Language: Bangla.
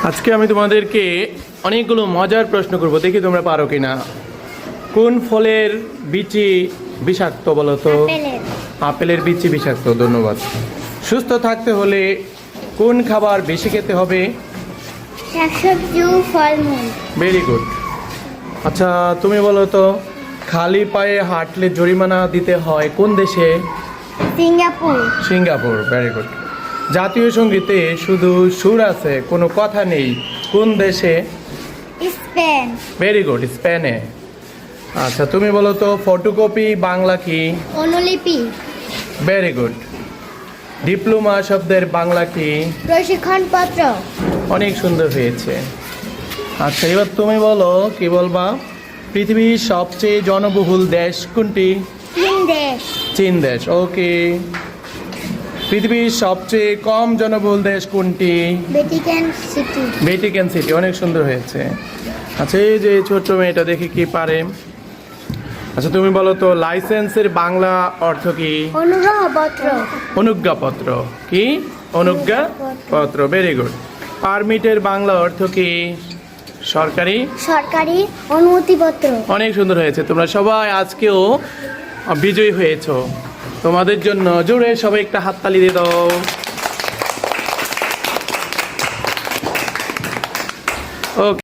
আজকে আমি তোমাদেরকে অনেকগুলো মজার প্রশ্ন করব, দেখি তোমরা পারো কিনা। কোন ফলের বিচি বিষাক্ত বলো তো? আপেলের। আপেলের বিচি বিষাক্ত। ধন্যবাদ। সুস্থ থাকতে হলে কোন খাবার বেশি খেতে হবে? শাকসবজি ও ফলমূল। Very good. আচ্ছা তুমি বলো তো, খালি পায়ে হাঁটলে জরিমানা দিতে হয় কোন দেশে? সিঙ্গাপুর। সিঙ্গাপুর। Very good. জাতীয় সঙ্গীতে শুধু সুর আছে, কোনো কথা নেই কোন দেশে? স্পেন। ভেরি গুড, স্পেনে। আচ্ছা তুমি বলো তো, ফটোকপি বাংলা কি? অনুলিপি। Very good. ডিপ্লোমা শব্দের বাংলা কি? প্রশিক্ষণপত্র। অনেক সুন্দর হয়েছে। আচ্ছা এবার তুমি বলো, কি বলবা? পৃথিবীর সবচেয়ে জনবহুল দেশ কোনটি? চীন দেশ। চীন দেশ। ওকে। পৃথিবীর সবচেয়ে কম জনবহুল দেশ কোনটি? Vatican city. Vatican city. অনেক সুন্দর হয়েছে। আচ্ছা এই যে ছোট্ট মেয়েটা, দেখি কি পারে। আচ্ছা তুমি বলো তো, লাইসেন্সের বাংলা অর্থ কি? অনুগ্রহপত্র। অনুজ্ঞাপত্র। কি? অনুজ্ঞাপত্র। Very good. পারমিটের বাংলা অর্থ কি? সরকারি। সরকারি অনুমতিপত্র। অনেক সুন্দর হয়েছে। তোমরা সবাই আজকেও বিজয়ী হয়েছো। তোমাদের জন্য জোরে সবাই একটা হাততালি দিয়ে দাও। ওকে।